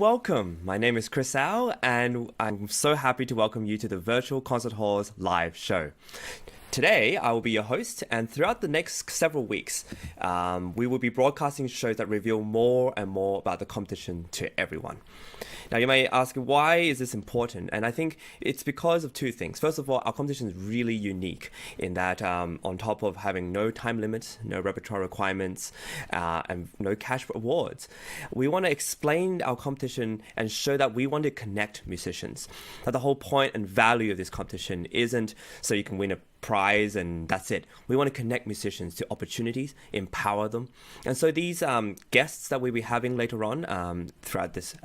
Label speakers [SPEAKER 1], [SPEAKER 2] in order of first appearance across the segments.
[SPEAKER 1] welcome. My name is Chris Au, and I'm so happy to welcome you to the Virtual Concert Hall's live show. Today, I will be your host, and throughout the next several weeks, we will be broadcasting shows that reveal more and more about the competition to everyone. Now, you may ask, why is this important? And I think it's because of two things. First of all, our competition is really unique in that on top of having no time limits, no repertoire requirements, and no cash rewards, we want to explain our competition and show that we want to connect musicians. That the whole point and value of this competition isn't so you can win a prize and that's it. We want to connect musicians to opportunities, empower them. And so these guests that we'll be having later on throughout this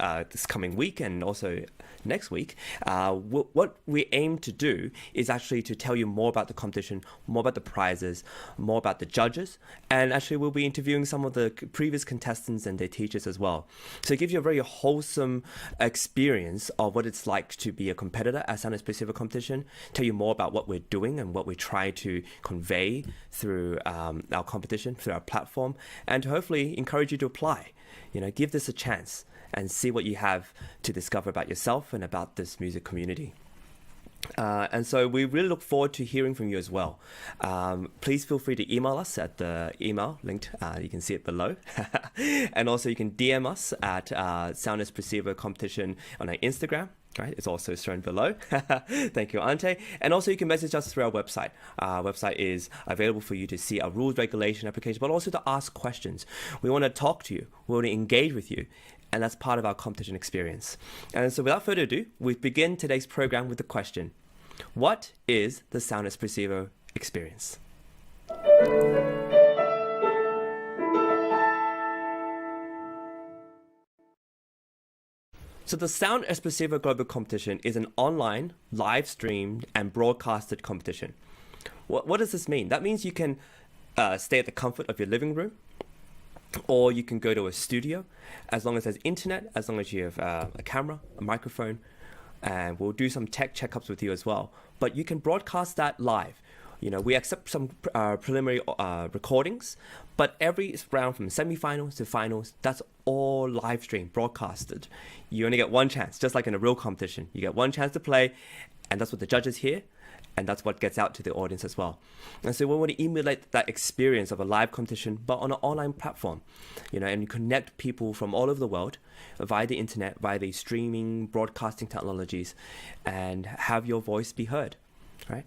[SPEAKER 1] coming week and also next week, what we aim to do is actually to tell you more about the competition, more about the prizes, more about the judges, and actually we'll be interviewing some of the previous contestants and their teachers as well. So it gives you a very wholesome experience of what it's like to be a competitor at Sound Espressivo Competition, tell you more about what we're doing and what we try to convey through our competition, through our platform, and to hopefully encourage you to apply. Give this a chance and see what you have to discover about yourself and about this music community. And so we really look forward to hearing from you as well. Please feel free to email us at the email linked. You can see it below. And also you can DM us at Sound Espressivo Competition on our Instagram. Right, it's also shown below. Thank you, Ante. And also you can message us through our website. Our website is available for you to see our rules, regulation, application, but also to ask questions. We want to talk to you. We want to engage with you. And that's part of our competition experience. And so without further ado, we begin today's program with the question: what is the Sound Espressivo experience? So the Sound Espressivo Global Competition is an online, live-streamed and broadcasted competition. What does this mean? That means you can stay at the comfort of your living room, or you can go to a studio, as long as there's internet, as long as you have a camera, a microphone, and we'll do some tech checkups with you as well. But you can broadcast that live. We accept some preliminary recordings, but every round from semifinals to finals, that's all live stream broadcasted. You only get one chance, just like in a real competition. You get one chance to play, and that's what the judges hear, and that's what gets out to the audience as well. And so we want to emulate that experience of a live competition, but on an online platform, and connect people from all over the world via the internet, via the streaming, broadcasting technologies, and have your voice be heard, right?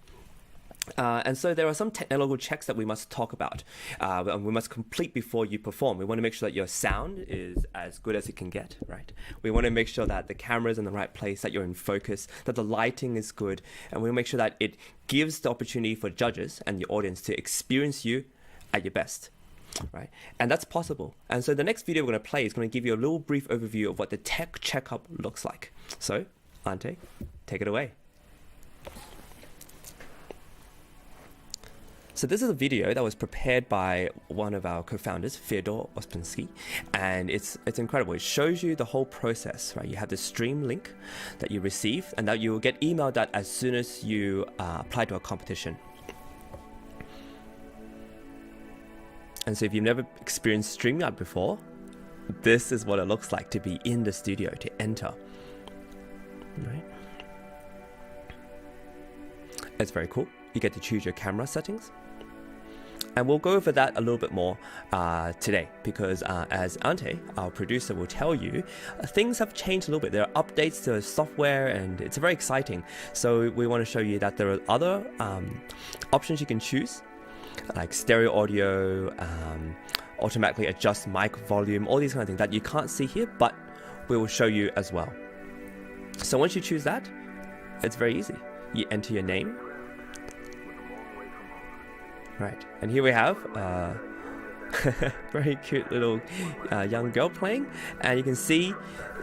[SPEAKER 1] And so there are some technological checks that we must talk about and we must complete before you perform. We want to make sure that your sound is as good as it can get, right? We want to make sure that the camera is in the right place, that you're in focus, that the lighting is good, and we want to make sure that it gives the opportunity for judges and the audience to experience you at your best, right? And that's possible. And so the next video we're going to play is going to give you a little brief overview of what the tech checkup looks like. So, Ante, take it away. So this is a video that was prepared by one of our co-founders, Fyodor Ospinsky, and it's incredible. It shows you the whole process, right? You have the stream link that you receive, and that you will get emailed that as soon as you apply to a competition. And so if you've never experienced StreamYard before, this is what it looks like to be in the studio, to enter, right? It's very cool. You get to choose your camera settings. And we'll go over that a little bit more today, because as Ante, our producer, will tell you, things have changed a little bit. There are updates to the software, and it's very exciting. So we want to show you that there are other options you can choose, like stereo audio, automatically adjust mic volume, all these kind of things that you can't see here, but we will show you as well. So once you choose that, it's very easy. You enter your name. Right, and here we have very cute little young girl playing, and you can see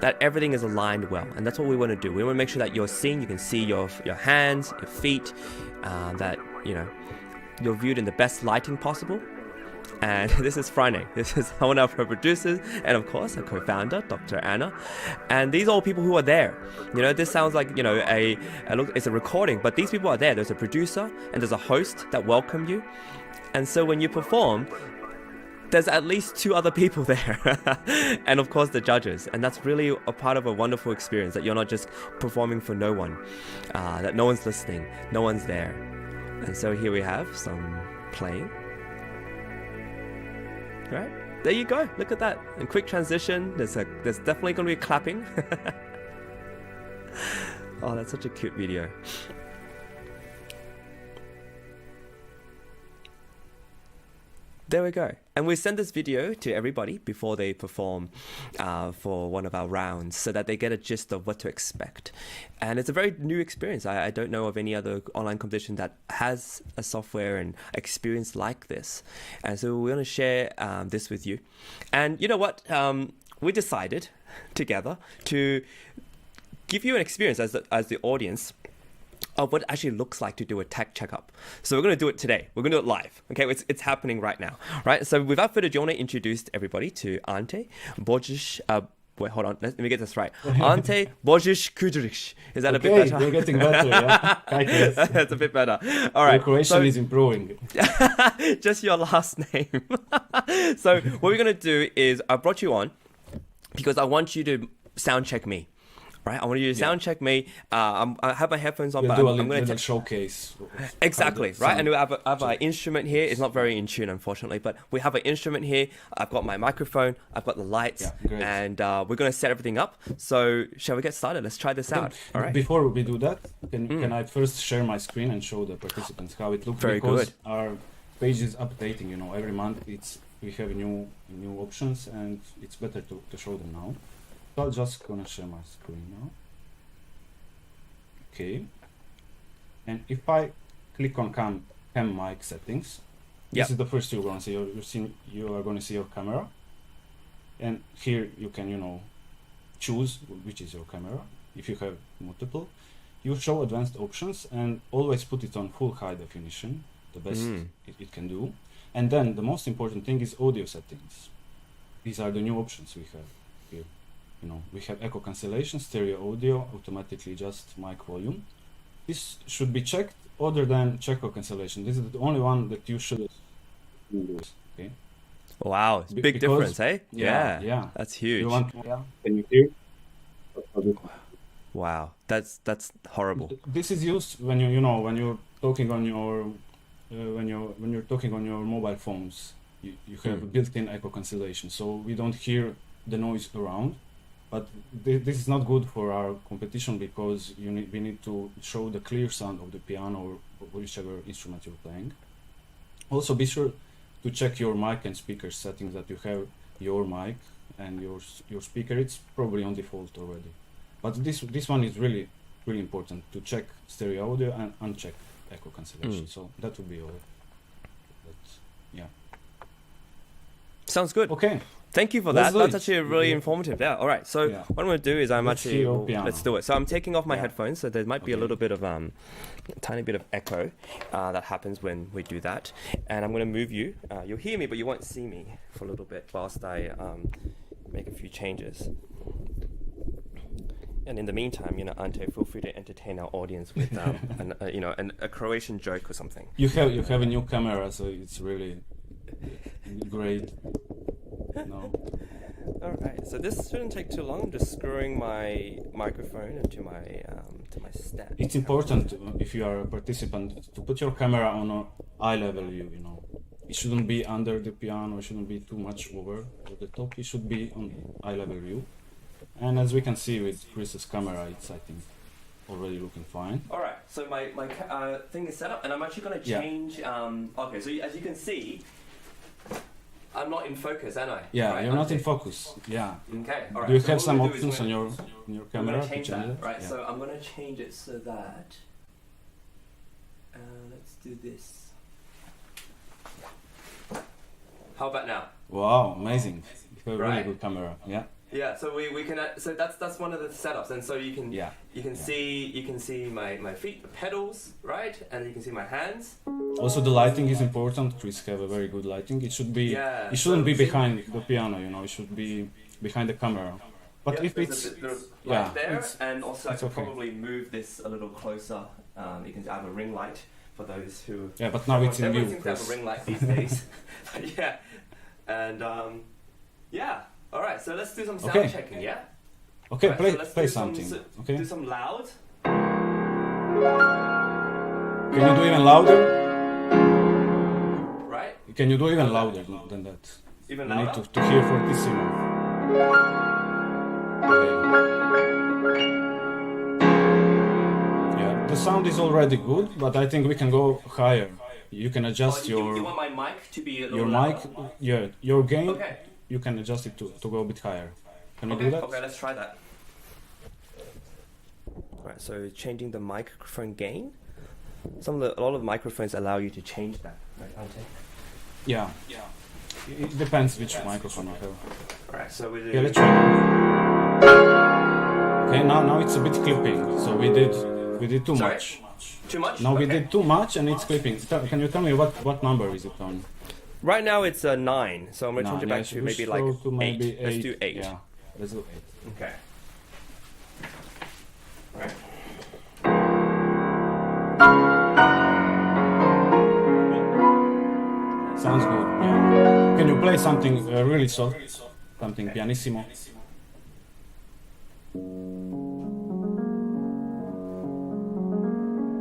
[SPEAKER 1] that everything is aligned well, and that's what we want to do. We want to make sure that you're seeing, you can see your hands, your feet, that you're viewed in the best lighting possible. And this is Frane. This is one of our producers, and of course, our co-founder, Dr. Anna. And these are all people who are there. This sounds like, it's a recording, but these people are there. There's a producer and there's a host that welcome you. And so when you perform, there's at least 2 other people there, and of course the judges, and that's really a part of a wonderful experience, that you're not just performing for no one, that no one's listening, no one's there. And so here we have some playing. Right, there you go, look at that. And quick transition, there's definitely going to be clapping. Oh, that's such a cute video. There we go. And we send this video to everybody before they perform for one of our rounds, so that they get a gist of what to expect. And it's a very new experience. I don't know of any other online competition that has a software and experience like this. And so we're going to share this with you. And you know what? We decided together to give you an experience as the audience of what it actually looks like to do a tech checkup. So we're going to do it today. We're going to do it live. Okay, it's happening right now. Right. So without further ado, I want to introduce everybody to Ante Bojic. Wait, hold on. Let me get this right. Ante Bojic Kudrich. Is that a bit better?
[SPEAKER 2] You're getting better. Yeah.
[SPEAKER 1] That's a bit better. All right.
[SPEAKER 2] Your Croatian is improving.
[SPEAKER 1] Just your last name. So what we're going to do is I brought you on because I want you to sound check me. Right, I want you to sound check me. I have my headphones on,
[SPEAKER 2] We'll
[SPEAKER 1] but
[SPEAKER 2] do
[SPEAKER 1] I'm going
[SPEAKER 2] a
[SPEAKER 1] to
[SPEAKER 2] showcase.
[SPEAKER 1] Exactly, right? And we have an instrument here. It's not very in tune, unfortunately, but we have an instrument here. I've got my microphone. I've got the lights, and we're going to set everything up. So shall we get started? Let's try this out. All right.
[SPEAKER 2] Before we do that, can I first share my screen and show the participants how it looks?
[SPEAKER 1] Very
[SPEAKER 2] because
[SPEAKER 1] good.
[SPEAKER 2] Our page is updating. You know, every month we have new options, and it's better to show them now. So I'm just gonna share my screen now. Okay. And if I click on cam mic settings, this is the first you're gonna see. You are gonna see your camera, and here you can choose which is your camera. If you have multiple, you show advanced options and always put it on full high definition, the best it can do. And then the most important thing is audio settings. These are the new options we have here. We have echo cancellation, stereo audio, automatically just mic volume. This should be checked other than check echo cancellation. This is the only one that you should do. Okay.
[SPEAKER 1] Wow, it's big difference, eh?
[SPEAKER 2] Yeah.
[SPEAKER 1] That's huge.
[SPEAKER 2] Can you hear?
[SPEAKER 1] Wow, that's horrible.
[SPEAKER 2] This is used when you're talking on your when you're talking on your mobile phones. You have a built-in echo cancellation, so we don't hear the noise around. But this is not good for our competition because we need to show the clear sound of the piano or whichever instrument you're playing. Also, be sure to check your mic and speaker settings, that you have your mic and your speaker. It's probably on default already. But this one is really important, to check stereo audio and uncheck echo cancellation. So that would be all. But yeah.
[SPEAKER 1] Sounds good.
[SPEAKER 2] Okay.
[SPEAKER 1] Thank you for that. That's actually really informative. Yeah. All right. So what I'm going to do is let's do it. So I'm taking off my headphones. So there might be a little bit of tiny bit of echo that happens when we do that. And I'm going to move you. You'll hear me, but you won't see me for a little bit whilst I make a few changes. And in the meantime, Ante, feel free to entertain our audience with a Croatian joke or something.
[SPEAKER 2] You have a new camera, so it's really great. No.
[SPEAKER 1] All right, so this shouldn't take too long. I'm just screwing my microphone into my stand.
[SPEAKER 2] It's important if you are a participant to put your camera on an eye level view. It shouldn't be under the piano. It shouldn't be too much over the top. It should be on eye level view. And as we can see with Chris's camera, it's, I think, already looking fine.
[SPEAKER 1] All right, so my thing is set up, and I'm actually going to change. Okay, so as you can see, I'm not in focus, am I?
[SPEAKER 2] Yeah,
[SPEAKER 1] right,
[SPEAKER 2] you're not in focus. Yeah.
[SPEAKER 1] Okay. All right.
[SPEAKER 2] Do you
[SPEAKER 1] so
[SPEAKER 2] have some options on your camera
[SPEAKER 1] to change
[SPEAKER 2] it?
[SPEAKER 1] Right.
[SPEAKER 2] Yeah.
[SPEAKER 1] So I'm going to change it so that. Let's do this. How about now?
[SPEAKER 2] Wow, amazing! You have a really good camera. Yeah.
[SPEAKER 1] Yeah. So we can. So that's one of the setups, and so you can see my feet, the pedals, right, and you can see my hands.
[SPEAKER 2] Also, the lighting is important. Chris have a very good lighting. It should be. It shouldn't be behind the piano. It should be behind the camera. But if it's
[SPEAKER 1] right there, and also I could probably move this a little closer. You can have a ring light for those who.
[SPEAKER 2] Yeah, but now it's in view.
[SPEAKER 1] Everyone seems to have a ring light these days. Yeah. And yeah, all right. So let's do some sound checking. Yeah.
[SPEAKER 2] Okay,
[SPEAKER 1] right,
[SPEAKER 2] play something. Okay.
[SPEAKER 1] Do some loud.
[SPEAKER 2] Can you do even louder?
[SPEAKER 1] Right.
[SPEAKER 2] Can you do even louder than that?
[SPEAKER 1] Even
[SPEAKER 2] I
[SPEAKER 1] louder.
[SPEAKER 2] need to hear fortissimo. Yeah, the sound is already good, but I think we can go higher. You can adjust
[SPEAKER 1] you want my mic to be a little
[SPEAKER 2] your
[SPEAKER 1] louder?
[SPEAKER 2] mic, yeah, your gain.
[SPEAKER 1] Okay.
[SPEAKER 2] You can adjust it to go a bit higher. Can we do that?
[SPEAKER 1] Okay, let's try that. Alright, so changing the microphone gain. A lot of microphones allow you to change that, right, Ante?
[SPEAKER 2] Yeah. It depends which microphone you have.
[SPEAKER 1] Alright, so we do.
[SPEAKER 2] Okay, let's try. Okay, now it's a bit clipping. So we did too much.
[SPEAKER 1] Too much?
[SPEAKER 2] Now we did too much and it's clipping. Can you tell me what number is it on?
[SPEAKER 1] Right now it's 9, so I'm gonna change it back to maybe like
[SPEAKER 2] maybe
[SPEAKER 1] 8. Let's do 8.
[SPEAKER 2] Yeah, let's do 8.
[SPEAKER 1] Okay. Right.
[SPEAKER 2] Sounds good. Yeah. Can you play something really soft? Something pianissimo?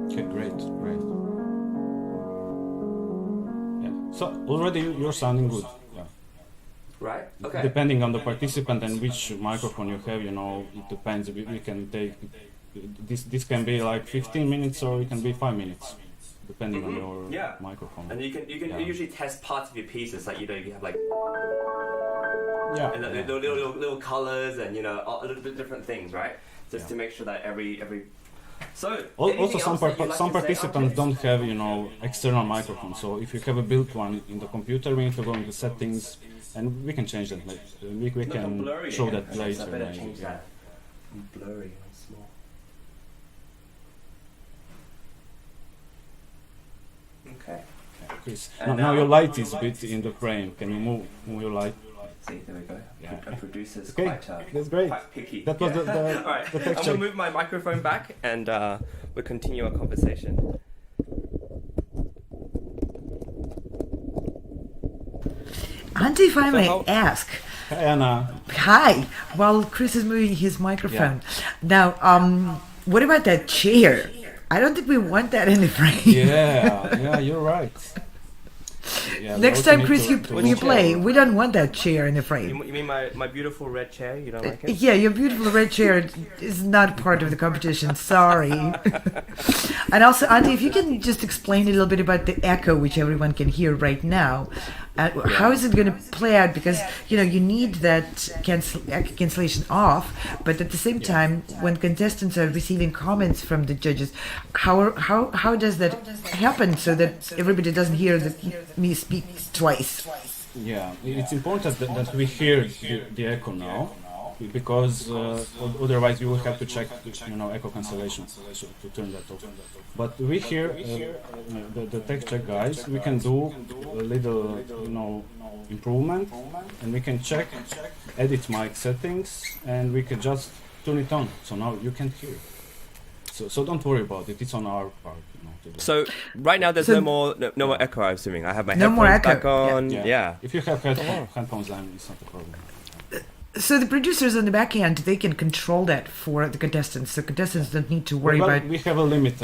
[SPEAKER 2] Okay, great. Yeah. So already you're sounding good. Yeah.
[SPEAKER 1] Right. Okay.
[SPEAKER 2] Depending on the participant and which microphone you have, it depends. We can take this can be like 15 minutes or it can be 5 minutes. Depending on your microphone.
[SPEAKER 1] And you can usually test parts of your pieces, like you have like
[SPEAKER 2] and
[SPEAKER 1] the little colors and a little bit different things, right? Just to make sure that every so
[SPEAKER 2] also some
[SPEAKER 1] like
[SPEAKER 2] participants don't have external microphones. So if you have a built one in the computer, we need to go into settings and we can change that. Like, we can show that later.
[SPEAKER 1] I better change that. Blurry and small. Okay.
[SPEAKER 2] Chris, now your light is a bit in the frame. Can you move your light?
[SPEAKER 1] See, there we go.
[SPEAKER 2] Yeah.
[SPEAKER 1] A producer's
[SPEAKER 2] Okay, that's great.
[SPEAKER 1] quite picky.
[SPEAKER 2] That was the
[SPEAKER 1] All right,
[SPEAKER 2] the
[SPEAKER 1] I'm
[SPEAKER 2] text
[SPEAKER 1] gonna
[SPEAKER 2] check.
[SPEAKER 1] move my microphone back and we'll continue our conversation.
[SPEAKER 3] Ante, if I may ask.
[SPEAKER 2] Hi, Anna.
[SPEAKER 3] Hi. While Chris is moving his microphone. Now, what about that chair? I don't think we want that in the frame.
[SPEAKER 2] Yeah, you're right. Yeah,
[SPEAKER 3] Next time, Chris, you
[SPEAKER 1] to
[SPEAKER 3] play, we don't want that chair in the frame.
[SPEAKER 1] You mean my beautiful red chair? You don't like it?
[SPEAKER 3] Yeah, your beautiful red chair is not part of the competition. Sorry. And also, Ante, if you can just explain a little bit about the echo, which everyone can hear right now. How is it going to play out? Because you need that cancellation off, but at the same time, when contestants are receiving comments from the judges, how does that happen so that everybody doesn't hear me speak twice?
[SPEAKER 2] Yeah, it's important that we hear the echo now, because otherwise we will have to check echo cancellation to turn that off. But we hear the tech check guys, we can do a little improvement, and we can check edit mic settings, and we can just turn it on, so now you can hear. So don't worry about it, it's on our part.
[SPEAKER 1] So right now there's no more echo, I'm assuming. I have my headphones back on. Yeah.
[SPEAKER 2] If you have headphones, then it's not a problem.
[SPEAKER 3] So the producers on the back end, they can control that for the contestants. So contestants don't need to worry about.
[SPEAKER 2] We have a limit.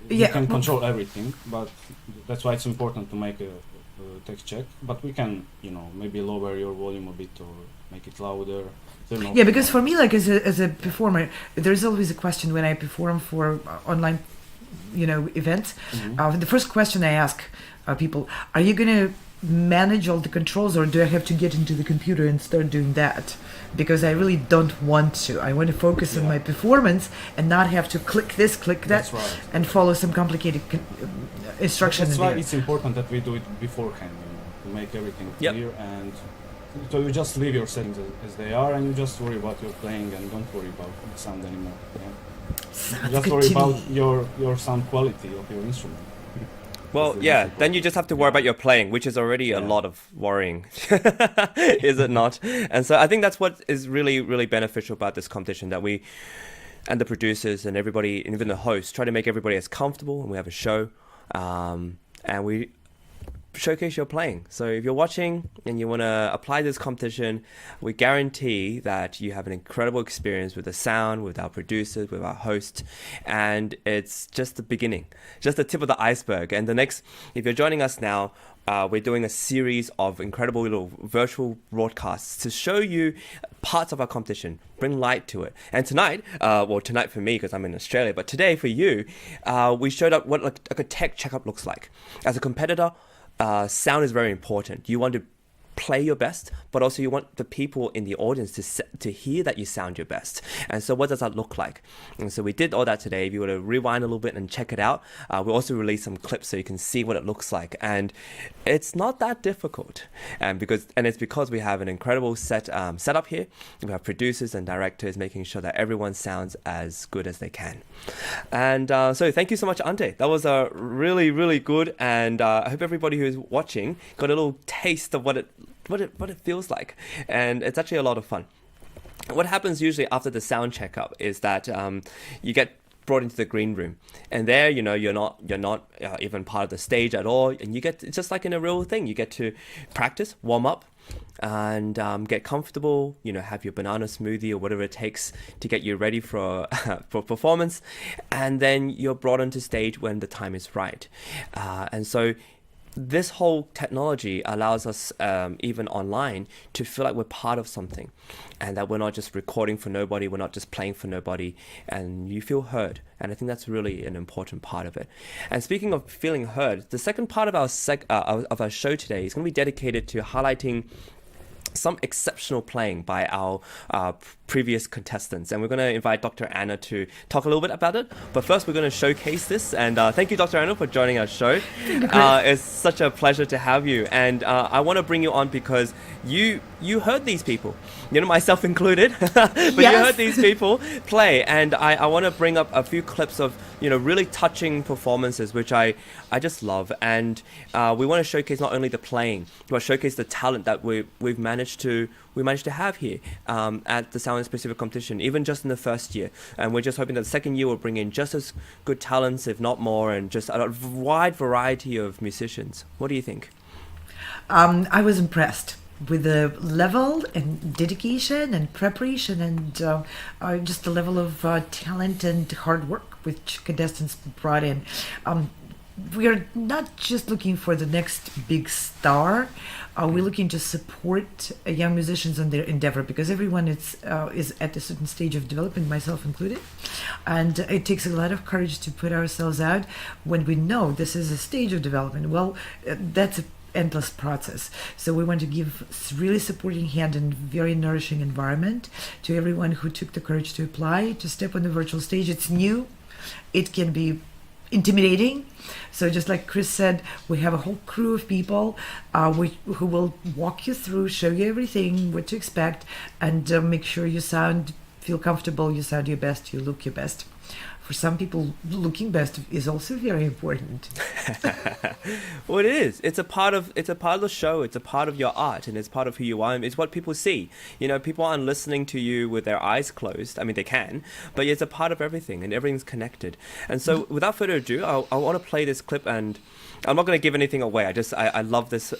[SPEAKER 2] We can control everything, but that's why it's important to make a text check. But we can, maybe lower your volume a bit or make it louder.
[SPEAKER 3] Yeah, because for me, like as a performer, there's always a question when I perform for online, events.
[SPEAKER 2] Mm-hmm.
[SPEAKER 3] The first question I ask people: are you gonna manage all the controls, or do I have to get into the computer and start doing that? Because I really don't want to. I want to focus on my performance and not have to click this, click that, and follow some complicated instructions.
[SPEAKER 2] That's why it's important that we do it beforehand, to make everything clear. And so you just leave your settings as they are, and you just worry about your playing and don't worry about the sound anymore. Just worry about your sound quality of your instrument.
[SPEAKER 1] Well, then you just have to worry about your playing, which is already a lot of worrying, is it not? And so I think that's what is really, really beneficial about this competition, that we, and the producers and everybody, and even the hosts, try to make everybody as comfortable, and we have a show, and we showcase your playing. So if you're watching and you want to apply this competition, we guarantee that you have an incredible experience with the sound, with our producers, with our host, and it's just the beginning, just the tip of the iceberg. And if you're joining us now, we're doing a series of incredible little virtual broadcasts to show you parts of our competition, bring light to it. And tonight, tonight for me because I'm in Australia, but today for you, we showed up what like a tech checkup looks like. As a competitor, sound is very important. You want to play your best, but also you want the people in the audience to hear that you sound your best. And so what does that look like? And so we did all that today. If you want to rewind a little bit and check it out, we also released some clips so you can see what it looks like. And it's not that difficult. And it's because we have an incredible setup here. We have producers and directors making sure that everyone sounds as good as they can. And so thank you so much, Ante. That was really, really good. And I hope everybody who's watching got a little taste of what it feels like, and it's actually a lot of fun. What happens usually after the sound checkup is that you get brought into the green room, and there you're not even part of the stage at all, and it's just like in a real thing. You get to practice, warm up, and get comfortable, have your banana smoothie or whatever it takes to get you ready for performance, and then you're brought onto stage when the time is right. And so this whole technology allows us, even online, to feel like we're part of something, and that we're not just recording for nobody, we're not just playing for nobody, and you feel heard. And I think that's really an important part of it. And speaking of feeling heard, the second part of our show today is going to be dedicated to highlighting some exceptional playing by our previous contestants, and we're going to invite Dr. Anna to talk a little bit about it. But first, we're going to showcase this, and thank you, Dr. Anna, for joining our show. It's such a pleasure to have you, and I want to bring you on because you heard these people, myself included, but yes. You heard these people play, and I want to bring up a few clips of really touching performances, which I just love. And we want to showcase not only the playing, but showcase the talent that we've managed to have here at the Sound Espressivo Competition, even just in the first year. And we're just hoping that the second year will bring in just as good talents, if not more, and just a wide variety of musicians. What do you think?
[SPEAKER 3] I was impressed with the level and dedication and preparation and just the level of talent and hard work which contestants brought in. We are not just looking for the next big star. We're looking to support young musicians in their endeavor, because everyone is at a certain stage of development, myself included. And it takes a lot of courage to put ourselves out when we know this is a stage of development. Well, that's an endless process. So we want to give really supporting hand and very nourishing environment to everyone who took the courage to apply, to step on the virtual stage. It's new. It can be intimidating. So just like Chris said, we have a whole crew of people who will walk you through, show you everything, what to expect, and make sure you feel comfortable, you sound your best, you look your best. For some people, looking best is also very important.
[SPEAKER 1] Well, it is. It's a part of the show. It's a part of your art, and it's part of who you are. It's what people see. People aren't listening to you with their eyes closed. I mean, they can, but it's a part of everything, and everything's connected. And so, without further ado, I want to play this clip, and I'm not going to give anything away. I love this.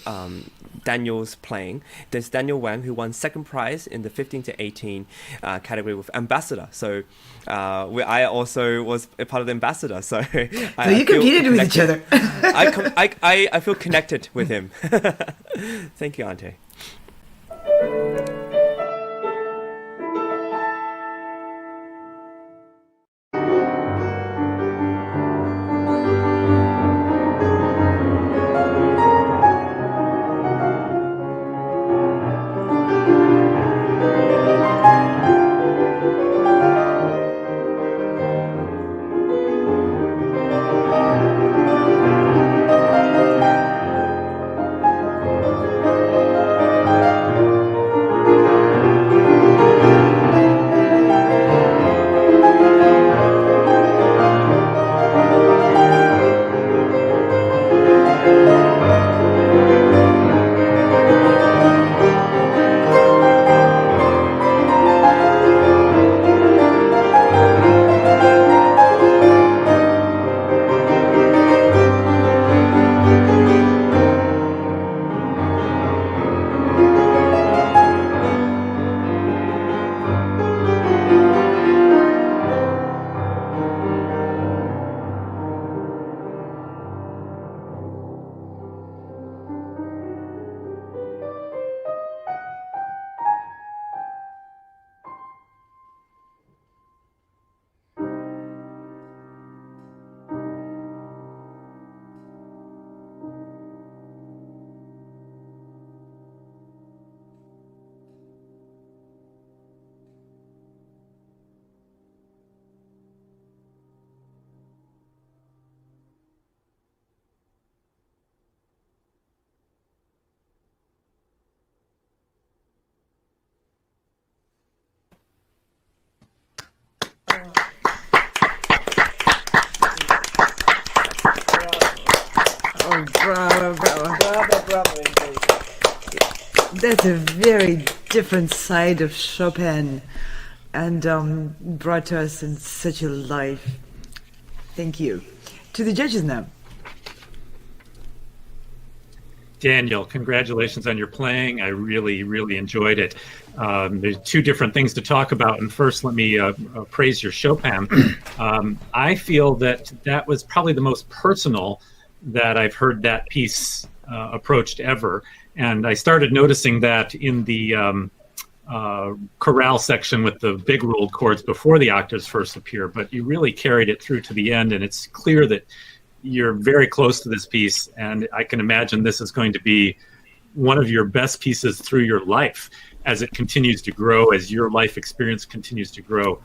[SPEAKER 1] Daniel's playing. There's Daniel Wang, who won second prize in the 15 to 18 category with Ambassador. So I also was a part of the Ambassador. So
[SPEAKER 3] you competed with each other.
[SPEAKER 1] I feel connected with him. Thank you, Ante.
[SPEAKER 3] bravo, bravo.
[SPEAKER 4] Bravo, indeed.
[SPEAKER 3] That's a very different side of Chopin, and brought to us in such a life. Thank you. To the judges now.
[SPEAKER 5] Daniel, congratulations on your playing. I really, really enjoyed it. There's two different things to talk about. And first, let me praise your Chopin. I feel that was probably the most personal that I've heard that piece approached ever. And I started noticing that in the chorale section with the big ruled chords before the octaves first appear. But you really carried it through to the end. And it's clear that you're very close to this piece, and I can imagine this is going to be one of your best pieces through your life as it continues to grow, as your life experience continues to grow.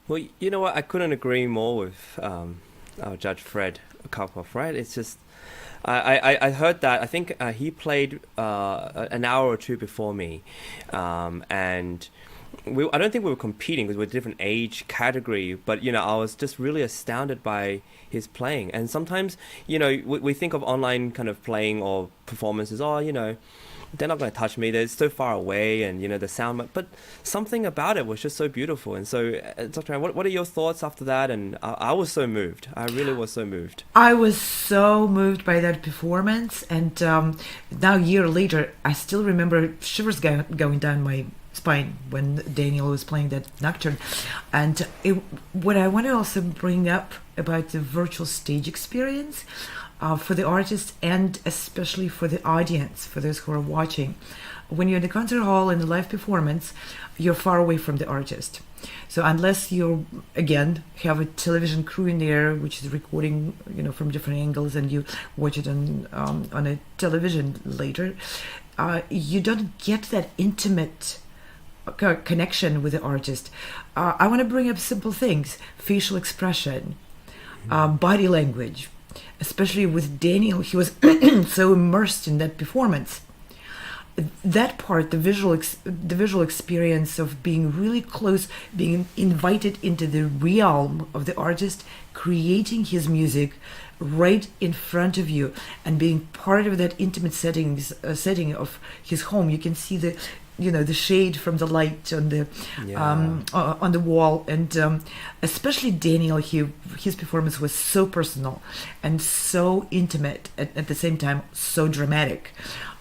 [SPEAKER 1] Well, you know what? I couldn't agree more with our Judge Fred Karpov, right? It's just, I heard that. I think he played an hour or two before me, and I don't think we were competing because we're a different age category. But I was just really astounded by his playing. And sometimes, we think of online kind of playing or performances. They're not going to touch me. They're so far away, and the sound. But something about it was just so beautiful. And so, Dr. Ann, what are your thoughts after that? And I was so moved. I really was so moved.
[SPEAKER 3] I was so moved by that performance, and now a year later, I still remember shivers going down my spine when Daniel was playing that nocturne. And what I want to also bring up about the virtual stage experience. For the artist and especially for the audience, for those who are watching. When you're in the concert hall in the live performance, you're far away from the artist. So unless you, again, have a television crew in there, which is recording, from different angles, and you watch it on a television later, you don't get that intimate connection with the artist. I want to bring up simple things: facial expression, body language. Especially with Daniel, he was so immersed in that performance. That part, the visual experience of being really close, being invited into the realm of the artist, creating his music right in front of you, and being part of that intimate setting of his home. You can see the shade from the light on the wall, and especially Daniel, his performance was so personal and so intimate at the same time, so dramatic.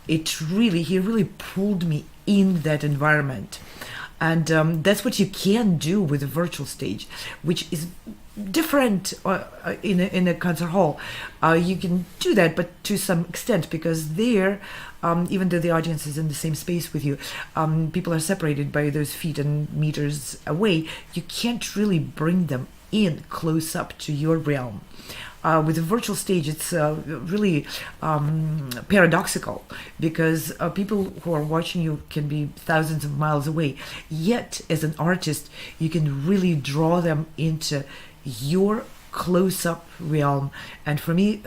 [SPEAKER 3] He really pulled me in that environment, and that's what you can do with a virtual stage, which is different in a concert hall. You can do that, but to some extent, because there, even though the audience is in the same space with you, people are separated by those feet and meters away. You can't really bring them in close up to your realm. With a virtual stage, it's really paradoxical, because people who are watching you can be thousands of miles away. Yet, as an artist, you can really draw them into your close-up realm. And for me,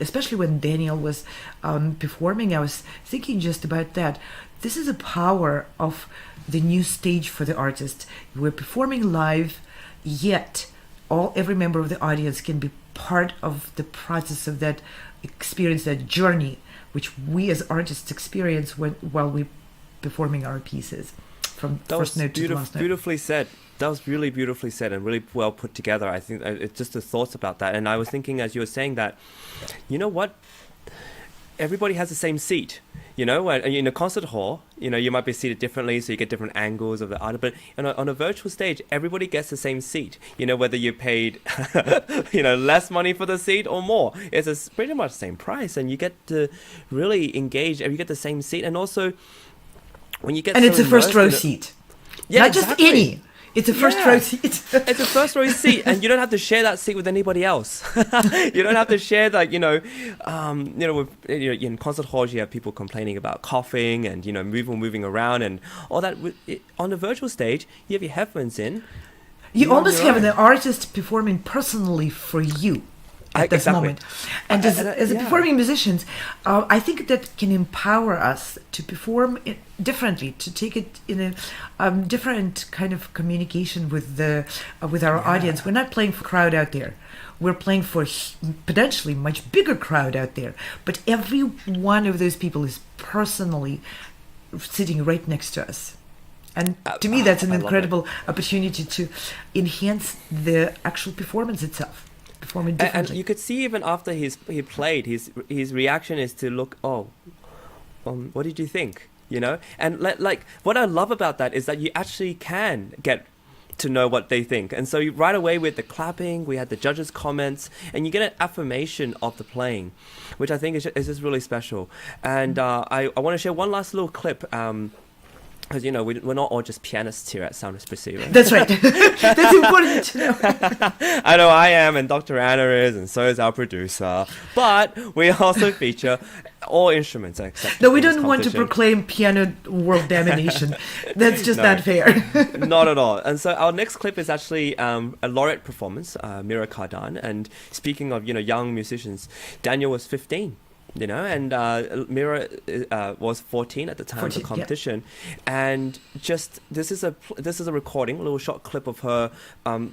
[SPEAKER 3] especially when Daniel was performing, I was thinking just about that. This is a power of the new stage for the artist. We're performing live, yet every member of the audience can be part of the process of that experience, that journey, which we as artists experience while we're performing our pieces from first note to the last note.
[SPEAKER 1] Beautifully said. That was really beautifully said and really well put together. I think it's just the thoughts about that. And I was thinking as you were saying that, you know what? Everybody has the same seat. In a concert hall, you might be seated differently, so you get different angles of the art. But on a virtual stage, everybody gets the same seat. Whether you paid, less money for the seat or more, it's pretty much the same price, and you get to really engage. You get the same seat, and also when you get
[SPEAKER 3] it's a first row seat, not just any. It's a first row seat.
[SPEAKER 1] It's a first row seat, and you don't have to share that seat with anybody else. You don't have to share that, in concert halls you have people complaining about coughing and moving around and all that. On the virtual stage, you have your headphones in.
[SPEAKER 3] You almost have the artist performing personally for you. at this
[SPEAKER 1] exactly.
[SPEAKER 3] moment. And as
[SPEAKER 1] Yeah.
[SPEAKER 3] performing musicians, I think that can empower us to perform it differently, to take it in a different kind of communication with our audience. We're not playing for crowd out there. We're playing for potentially much bigger crowd out there. But every one of those people is personally sitting right next to us. And to me, that's an incredible opportunity to enhance the actual performance itself, perform it differently.
[SPEAKER 1] And you could see even after he played, his reaction is to look, what did you think? You know? And like what I love about that is that you actually can get to know what they think. And so right away with the clapping, we had the judges' comments, and you get an affirmation of the playing, which I think is just really special. And I want to share one last little clip, because, you know, we're not all just pianists here at Sound Espressivo.
[SPEAKER 3] That's right. That's important to know.
[SPEAKER 1] I know I am, and Dr. Anna is, and so is our producer. But we also feature all instruments except.
[SPEAKER 3] No, we don't want to proclaim piano world domination. That's just not fair.
[SPEAKER 1] Not at all. And so our next clip is actually a laureate performance, Mira Cardan. And speaking of, you know, young musicians, Daniel was 15. You know, and Mira was 14 at the time of the competition, and just this is a recording, a little short clip of her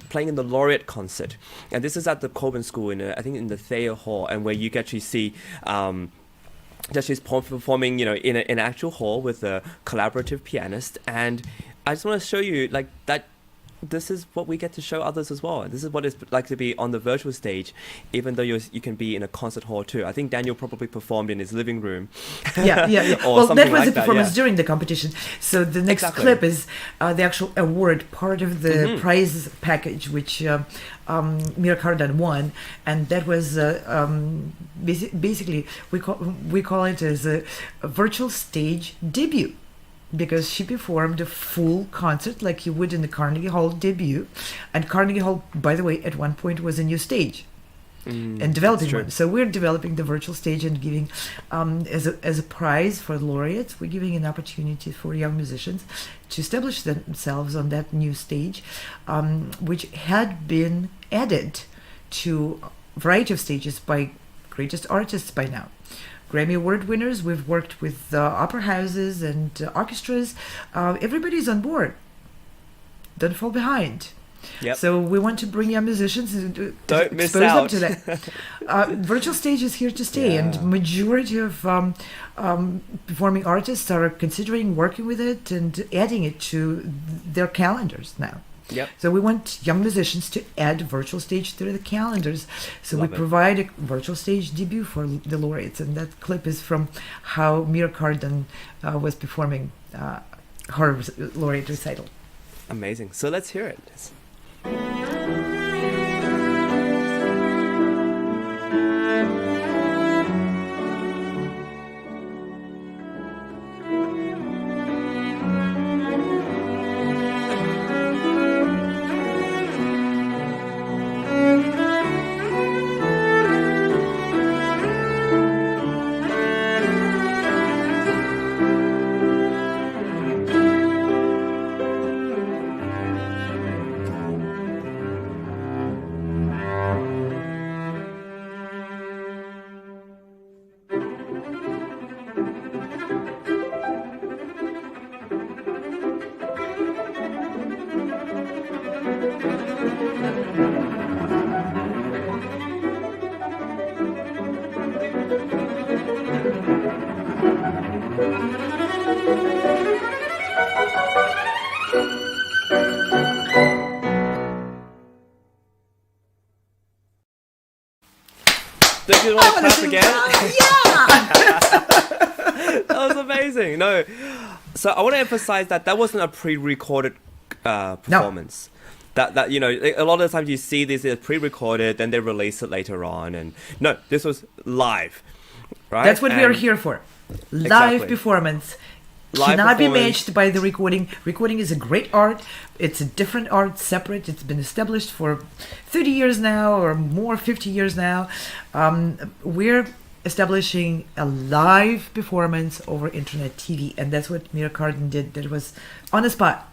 [SPEAKER 1] playing in the laureate concert, and this is at the Coburn School I think in the Thayer Hall, and where you can actually see that she's performing, you know, in an actual hall with a collaborative pianist, and I just want to show you like that. This is what we get to show others as well. This is what it's like to be on the virtual stage, even though you can be in a concert hall too. I think Daniel probably performed in his living room.
[SPEAKER 3] Yeah. Well, that was a performance during the competition. So the next clip is the actual award, part of the prize package, which Mira Cardan won, and that was basically we call it as a virtual stage debut. Because she performed a full concert like you would in the Carnegie Hall debut. And Carnegie Hall, by the way, at one point was a new stage and developing one. So we're developing the virtual stage and giving, as a prize for laureates, we're giving an opportunity for young musicians to establish themselves on that new stage, which had been added to a variety of stages by greatest artists by now. Grammy Award winners, we've worked with opera houses and orchestras. Everybody's on board. Don't fall behind.
[SPEAKER 1] Yep.
[SPEAKER 3] So we want to bring young musicians and
[SPEAKER 1] don't miss
[SPEAKER 3] expose
[SPEAKER 1] out.
[SPEAKER 3] them to that. Virtual stage is here to stay, and majority of performing artists are considering working with it and adding it to their calendars now.
[SPEAKER 1] Yep.
[SPEAKER 3] So we want young musicians to add virtual stage to the calendars. So we provide a virtual stage debut for the laureates. And that clip is from how Mira Cardan was performing her laureate recital.
[SPEAKER 1] Amazing. So let's hear it. Don't you want to clap again? That was amazing. No, so I want to emphasize that wasn't a pre-recorded performance. No. That you know, a lot of the times you see this is pre-recorded, then they release it later on, and no, this was live, right?
[SPEAKER 3] That's what we are here for. Live performance. Cannot be matched by the recording. Recording is a great art. It's a different art, separate. It's been established for 30 years now or more, 50 years now. We're establishing a live performance over internet TV, and that's what Mira Cardan did. That was on the spot.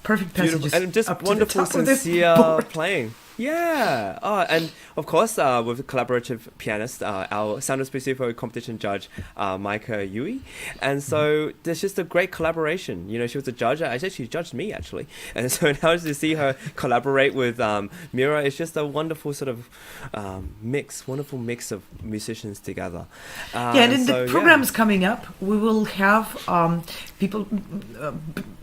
[SPEAKER 3] Perfect passages.
[SPEAKER 1] And just wonderful, sincere playing. Yeah. Oh, and of course, with collaborative pianist, our Sound Espressivo competition judge, Micah Yui. And so there's just a great collaboration. You know, she was a judge. I said she judged me, actually. And so now to see her collaborate with Mira, it's just a wonderful sort of wonderful mix of musicians together.
[SPEAKER 3] And in the programs coming up, we will have people,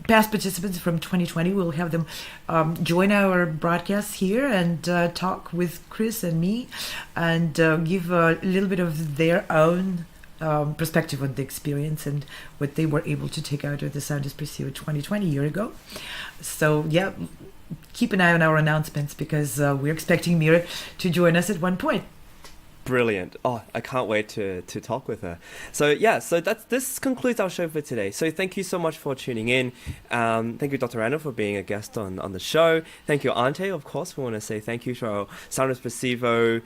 [SPEAKER 3] past participants from 2020, we'll have them join our broadcasts here and talk with Chris and me and give a little bit of their own perspective on the experience and what they were able to take out of the Sound Espressivo 2020 year ago. So yeah, keep an eye on our announcements because we're expecting Mira to join us at one point.
[SPEAKER 1] Brilliant. Oh, I can't wait to talk with her. So yeah, so this concludes our show for today. So thank you so much for tuning in. Thank you, Dr. Anna, for being a guest on the show. Thank you, Ante, of course. We want to say thank you to our Sound Espressivo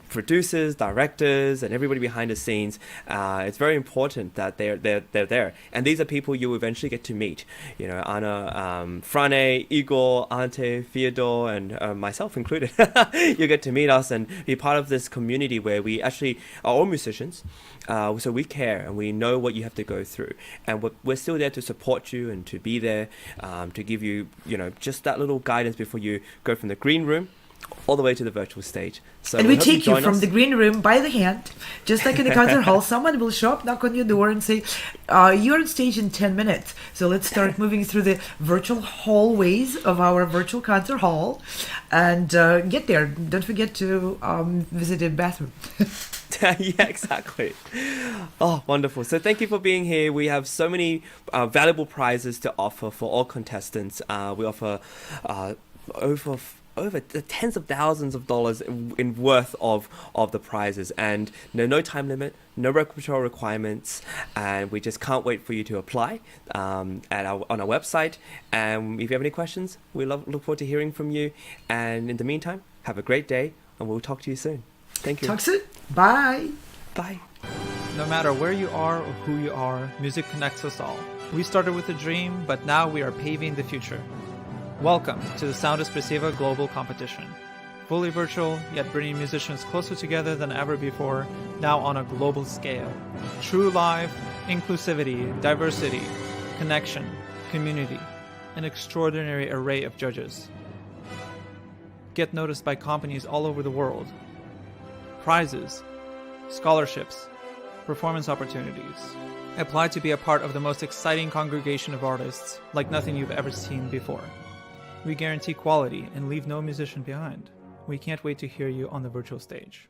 [SPEAKER 1] producers, directors, and everybody behind the scenes. It's very important that they're there. And these are people you will eventually get to meet. You know, Anna, Frane, Igor, Ante, Fyodor, and myself included. You get to meet us and be part of this community where we actually are all musicians, so we care and we know what you have to go through, and we're still there to support you and to be there to give you, you know, just that little guidance before you go from the green room all the way to the virtual stage. So
[SPEAKER 3] and we take you from the green room by the hand, just like in the concert hall. Someone will show up, knock on your door and say, you're on stage in 10 minutes. So let's start moving through the virtual hallways of our virtual concert hall and get there. Don't forget to visit a bathroom.
[SPEAKER 1] Yeah, exactly. Oh, wonderful. So thank you for being here. We have so many valuable prizes to offer for all contestants. We offer over tens of thousands of dollars in worth of the prizes, and no time limit, no repertoire requirements, and we just can't wait for you to apply on our website. And if you have any questions, we look forward to hearing from you. And in the meantime, have a great day, and we'll talk to you soon. Thank you.
[SPEAKER 3] Talk soon. Bye.
[SPEAKER 1] Bye.
[SPEAKER 4] No matter where you are or who you are, music connects us all. We started with a dream, but now we are paving the future. Welcome to the Sound Espressivo Global Competition. Fully virtual, yet bringing musicians closer together than ever before, now on a global scale. True live, inclusivity, diversity, connection, community, an extraordinary array of judges. Get noticed by companies all over the world. Prizes, scholarships, performance opportunities. Apply to be a part of the most exciting congregation of artists like nothing you've ever seen before. We guarantee quality and leave no musician behind. We can't wait to hear you on the virtual stage.